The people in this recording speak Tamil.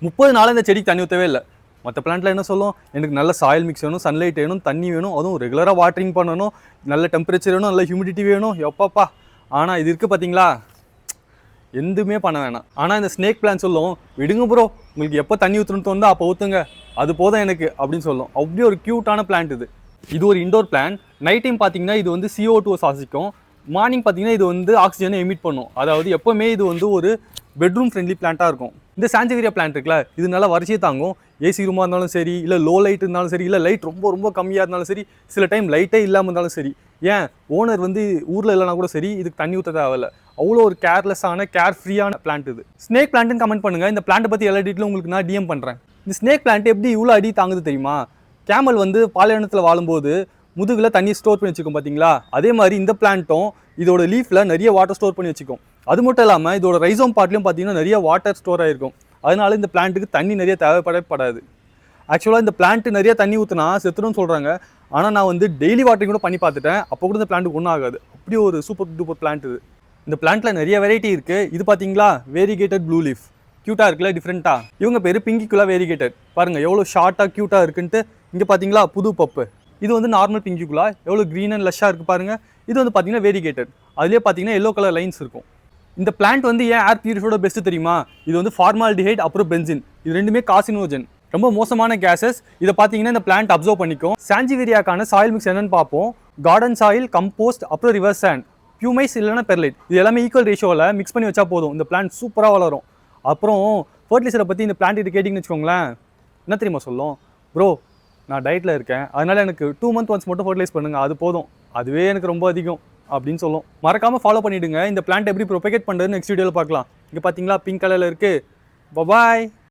30 நாள் இந்த செடிக்கு தண்ணி ஊற்றவே இல்லை. மற்ற பிளான்ட்ல என்ன சொல்லும், எனக்கு நல்ல சாயில் மிக்ஸ் வேணும், சன்லைட் வேணும், தண்ணி வேணும், அதுவும் ரெகுலராக வாட்டரிங் பண்ணணும், நல்ல டெம்பரேச்சர் வேணும், நல்ல ஹியூமிடிட்டி வேணும், எப்பப்பா. ஆனால் இது இருக்குது பார்த்தீங்களா, எதுவுமே பண்ண வேணாம். ஆனால் இந்த ஸ்னேக் பிளான் சொல்லும், விடுங்க ப்ரோ, உங்களுக்கு எப்போ தண்ணி ஊற்றணும்னு தோணுதோ அப்போ ஊற்றுங்க, அது போதும் எனக்கு அப்படின்னு சொல்லும். அப்படியே ஒரு க்யூட்டான பிளான்ட் இது. இது ஒரு இண்டோர் பிளான். நைட் டைம் பார்த்தீங்கன்னா இது வந்து CO2 சுவாசிக்கும். மார்னிங் பார்த்தீங்கன்னா இது வந்து ஆக்சிஜனை எமிட் பண்ணும். அதாவது எப்போவுமே இது வந்து ஒரு பெட்ரூம் ஃப்ரெண்ட்லி பிளான்ட்டாக இருக்கும். இந்த சான்ஜிவேரியா பிளான்ட் இருக்குல்ல, இது நல்லா வரிசையை தாங்கும். ஏசி ரூமாக இருந்தாலும் சரி, இல்லை லோ லைட் இருந்தாலும் சரி, இல்லை லைட் ரொம்ப ரொம்ப கம்மியாக இருந்தாலும் சரி, சில டைம் லைட்டே இல்லாமல் இருந்தாலும் சரி, ஏன் ஓனர் வந்து ஊரில் இல்லைனா கூட சரி, இதுக்கு தண்ணி ஊற்ற தேவையில்ல. அவ்வளோ ஒரு கேர்லெஸ்ஸான கேர் ஃப்ரீயான பிளான்ட் இது. ஸ்னேக் பிளான்ட்னு கமெண்ட் பண்ணுங்கள். இந்த பிளான்ட்டை பற்றி எல்லா டீட்டெயிலும் உங்களுக்கு நான் DM பண்ணுறேன். இந்த ஸ்னேக் பிளான்ட் எப்படி இவ்வளோ அடி தாங்குது தெரியுமா? கேமல் வந்து பாலைவனத்தில் வாழும்போது முதுகில் தண்ணி ஸ்டோர் பண்ணி வச்சுக்கும் பார்த்தீங்களா, அதே மாதிரி இந்த பிளான்ட்டும் இதோட லீஃபில் நிறைய வாட்டர் ஸ்டோர் பண்ணி வச்சுக்கும். அது மட்டும் இல்லாமல் இதோட ரைசோம் பார்ட்லையும் பார்த்தீங்கன்னா நிறைய வாட்டர் ஸ்டோர் ஆகிருக்கும். அதனால இந்த பிளான்ட்டுக்கு தண்ணி நிறைய தேவைப்படாது. ஆக்சுவலாக இந்த பிளான்ட் நிறைய தண்ணி ஊற்றினா செத்துணும்னு சொல்கிறாங்க. ஆனால் நான் வந்து டெய்லி வாட்டரிங் கூட பண்ணி பார்த்துட்டேன். அப்போ கூட இந்த பிளான்ட்டுக்கு ஒன்றும் ஆகாது. அப்படி ஒரு சூப்பர் டூப்பர் பிளான்ட் இது. இந்த பிளான்ட்டில் நிறைய வெரைட்டி இருக்குது. இது பார்த்தீங்களா, வேரிகேட்டட் ப்ளூ லீஃப். க்யூட்டாக இருக்குல்ல, டிஃப்ரெண்ட்டாக. இவங்க பேர் பிங்கிக்குலா வேரிகேட்டட். பாருங்கள் எவ்வளோ ஷார்ட்டாக க்யூட்டாக இருக்குன்ட்டு. இங்கே பார்த்தீங்களா புது பப்பு. இது வந்து நார்மல் பிங்கிக்குலா, எவ்வளோ க்ரீன் அண்ட் லஷ்ஷாக இருக்குது பாருங்கள். இது வந்து பார்த்தீங்கன்னா வேரிகேட்டட். அதுலேயே பார்த்தீங்கன்னா எல்லோ கலர் லைன்ஸ் இருக்கும். இந்த பிளான்ட் வந்து ஏன் ஏர் பியூரிஃபையோட பெஸ்ட்டு தெரியுமா? இது வந்து ஃபார்மால்டிஹைட் அப்புறம் பென்சின், இது ரெண்டுமே கார்சினோஜன், ரொம்ப மோசமான கேஸஸ். இதை பார்த்தீங்கன்னா இந்த பிளான்ட் அப்சர்வ் பண்ணிக்கும். சான்ஜிவேரியாக்கான சாயில் மிக்ஸ் என்னன்னு பார்ப்போம். கார்டன் சாயில், கம்போஸ்ட், அப்புறம் ரிவர்ஸ் சாண்ட், பியூமைஸ் இல்லைனா பெர்லைட், இது எல்லாமே ஈக்குவல் ரேஷியோவில் மிக்ஸ் பண்ணி வச்சா போதும். இந்த பிளான்ட் சூப்பராக வளரும். அப்புறம் ஃபர்டிலைசரை பற்றி இந்த பிளான்ட் கிட்ட கேட்டிங்கன்னு வச்சுக்கோங்களேன், என்ன தெரியுமா சொல்லும், ப்ரோ நான் டயட்டில் இருக்கேன், அதனால் எனக்கு 2 months ஒன்ஸ் மட்டும் ஃபர்டிலைஸ் பண்ணுங்கள், அது போதும், அதுவே எனக்கு ரொம்ப அதிகம் அப்படின்னு சொல்லும். மறக்காமல் ஃபாலோ பண்ணிவிடுங்க. இந்த பிளான்ட் எப்படி ப்ரொபகேட் பண்ணுறதுன்னு நெக்ஸ்ட் வீடியோவில் பார்க்கலாம். இங்கே பார்த்தீங்களா பிங்க் கலரில் இருக்குது. பாய்.